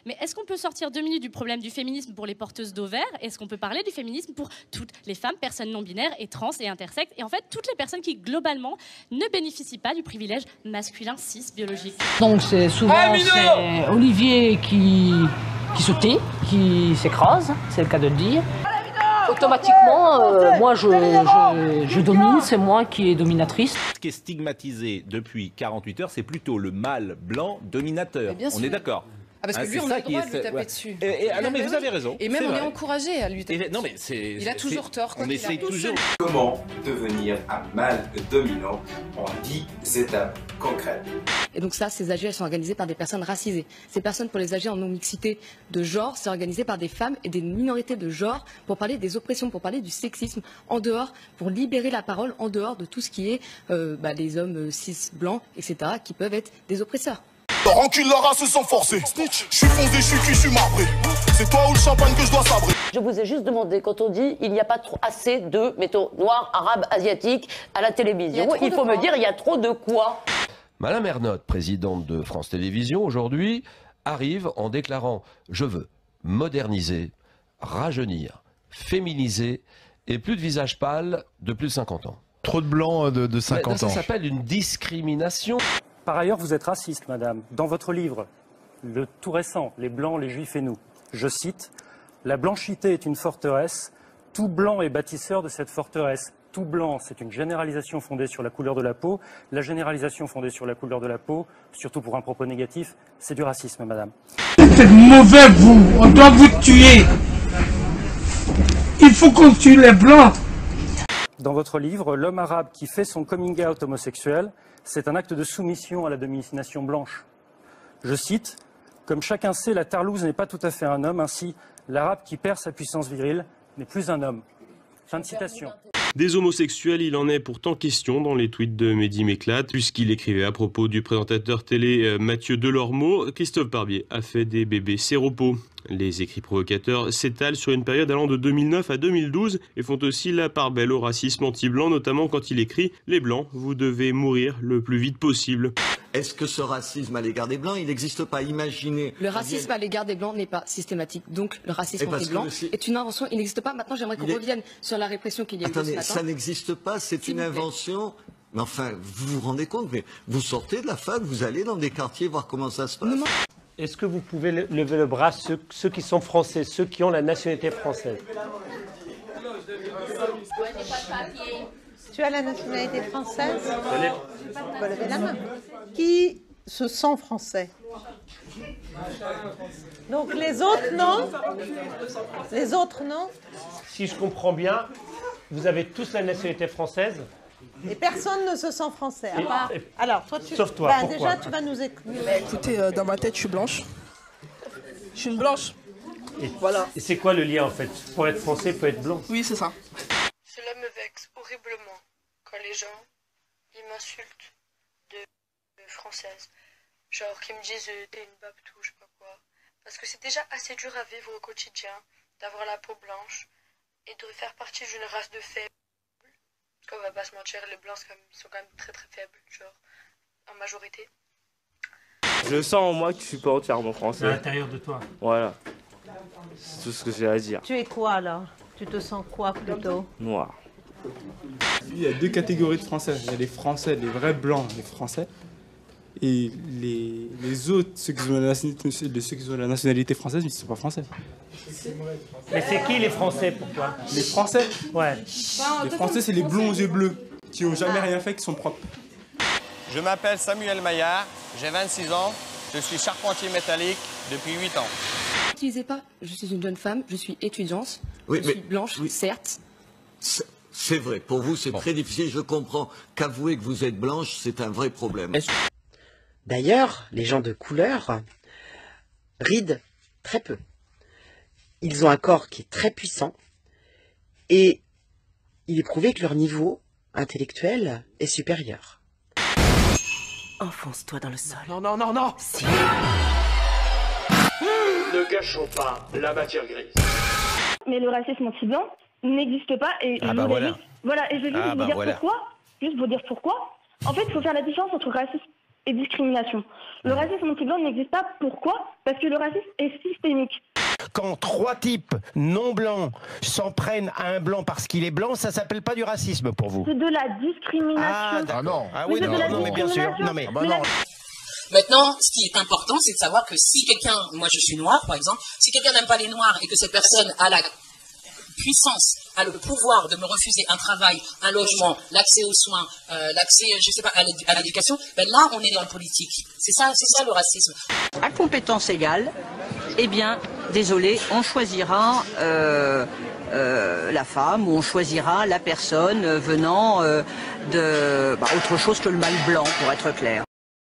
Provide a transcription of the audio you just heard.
Mais est-ce qu'on peut sortir 2 minutes du problème du féminisme pour les porteuses d'ovaires? Est-ce qu'on peut parler du féminisme pour toutes les femmes, personnes non binaires et trans et intersexes, et en fait toutes les personnes qui globalement ne bénéficient pas du privilège masculin cis biologique? Donc c'est souvent c'est Olivier qui se tait, qui s'écrase, c'est le cas de le dire. Automatiquement, moi je domine, c'est moi qui est dominatrice. Ce qui est stigmatisé depuis 48 heures, c'est plutôt le mâle blanc dominateur. On est d'accord? Ah, parce que lui, on a le droit de lui taper dessus. Non, mais vous avez raison. Et même on est encouragé à lui taper dessus. Non, mais il a toujours tort. On essaye toujours. Comment devenir un mâle dominant en 10 étapes concrètes. Et donc ça, ces AG, elles sont organisées par des personnes racisées. Ces personnes, pour les AG en non-mixité de genre, c'est organisé par des femmes et des minorités de genre pour parler des oppressions, pour parler du sexisme en dehors, pour libérer la parole en dehors de tout ce qui est les hommes cis, blancs, etc., qui peuvent être des oppresseurs. Encule la race sans forcer. Snitch, je suis fondé, je suis cuit, je suis marbré. C'est toi ou le champagne que je dois sabrer. Je vous ai juste demandé, quand on dit il n'y a pas assez de, mettons, noirs, arabes, asiatiques à la télévision, il faut me dire il y a trop de quoi? Madame Ernotte, présidente de France Télévisions, aujourd'hui, arrive en déclarant « Je veux moderniser, rajeunir, féminiser et plus de visage pâle de plus de 50 ans. » Trop de blancs de 50 ans. Ça s'appelle une discrimination. Par ailleurs, vous êtes raciste, madame. Dans votre livre, le tout récent, Les Blancs, les Juifs et nous, je cite, « La blanchité est une forteresse, tout blanc est bâtisseur de cette forteresse. Tout blanc, c'est une généralisation fondée sur la couleur de la peau. La généralisation fondée sur la couleur de la peau, surtout pour un propos négatif, c'est du racisme, madame. » Vous êtes mauvais, vous. On doit vous tuer. Il faut qu'on tue les blancs. Dans votre livre, l'homme arabe qui fait son coming out homosexuel, c'est un acte de soumission à la domination blanche. Je cite, « Comme chacun sait, la tarlouse n'est pas tout à fait un homme, ainsi l'arabe qui perd sa puissance virile n'est plus un homme. » Fin de citation. Des homosexuels, il en est pourtant question dans les tweets de Mehdi Méclate, puisqu'il écrivait à propos du présentateur télé Mathieu Delormeau, Christophe Barbier a fait des bébés séropos. Les écrits provocateurs s'étalent sur une période allant de 2009 à 2012 et font aussi la part belle au racisme anti-blanc, notamment quand il écrit « Les blancs, vous devez mourir le plus vite possible ». Est-ce que ce racisme à l'égard des blancs, il n'existe pas? Imaginez. Le racisme à l'égard des blancs n'est pas systématique. Donc le racisme anti-blanc est une invention, il n'existe pas. Maintenant, j'aimerais qu'on revienne sur la répression qu'il y a eu ce matin. Ça n'existe pas, c'est une invention. Mais enfin, vous vous rendez compte, mais vous sortez de la fac, vous allez dans des quartiers voir comment ça se passe. Est-ce que vous pouvez lever le bras, ceux qui sont français, ceux qui ont la nationalité française? Tu as la nationalité française? Tu peux lever la main. Qui se sent français? Donc les autres, non? Les autres, non? Si je comprends bien, vous avez tous la nationalité française? Et personne ne se sent français. À part... Alors, toi, tu... Sauf toi, pourquoi? Déjà, tu vas nous écouter. Écoutez, dans ma tête, je suis blanche. Je suis une blanche. Voilà. Et c'est quoi le lien, en fait? Pour être français, il faut être blanc. Oui, c'est ça. Cela me vexe horriblement quand les gens, ils m'insultent de française. Genre, qu'ils me disent t'es une babtou, je sais pas quoi. Parce que c'est déjà assez dur à vivre au quotidien, d'avoir la peau blanche et de faire partie d'une race de faibles. Parce qu'on va pas se mentir, les blancs ils sont quand même très très faibles, genre en majorité. Je sens en moi que je suis pas entièrement français. À l'intérieur de toi. Voilà. C'est tout ce que j'ai à dire. Tu es quoi alors? Tu te sens quoi plutôt? Noir. Il y a deux catégories de Français. Il y a les Français, les vrais blancs, les Français. Et les autres, ceux qui ont la nationalité française, ils ne sont pas français. Mais c'est qui les Français pour toi? Les Français? Ouais. Les Français, c'est les blonds aux yeux bleus, qui n'ont jamais rien fait, qui sont propres. Je m'appelle Samuel Maillard, j'ai 26 ans, je suis charpentier métallique depuis 8 ans. N'utilisez pas, je suis une jeune femme, je suis étudiante, je suis blanche, certes. C'est vrai, pour vous c'est très difficile, je comprends qu'avouer que vous êtes blanche, c'est un vrai problème. D'ailleurs, les gens de couleur rident très peu. Ils ont un corps qui est très puissant et il est prouvé que leur niveau intellectuel est supérieur. Enfonce-toi dans le sol. Non, non, non, non. Si. Ne gâchons pas la matière grise. Mais le racisme anti-blanc n'existe pas et je voulais juste, voilà, et je vais juste vous dire pourquoi. Juste vous dire pourquoi. En fait, il faut faire la différence entre racisme et discrimination. Le racisme anti-blanc n'existe pas. Pourquoi? Parce que le racisme est systémique. Quand 3 types non blancs s'en prennent à un blanc parce qu'il est blanc, ça s'appelle pas du racisme pour vous? C'est de la discrimination. Ah non. Ah oui, non, mais bien sûr. Non, mais... Maintenant, ce qui est important, c'est de savoir que si quelqu'un, moi je suis noir par exemple, si quelqu'un n'aime pas les noirs et que cette personne a la puissance, a le pouvoir de me refuser un travail, un logement, l'accès aux soins, l'accès, je sais pas, à l'éducation, ben là on est dans le politique. C'est ça le racisme. À compétence égale, eh bien, désolé, on choisira la femme ou on choisira la personne venant de autre chose que le mâle blanc, pour être clair.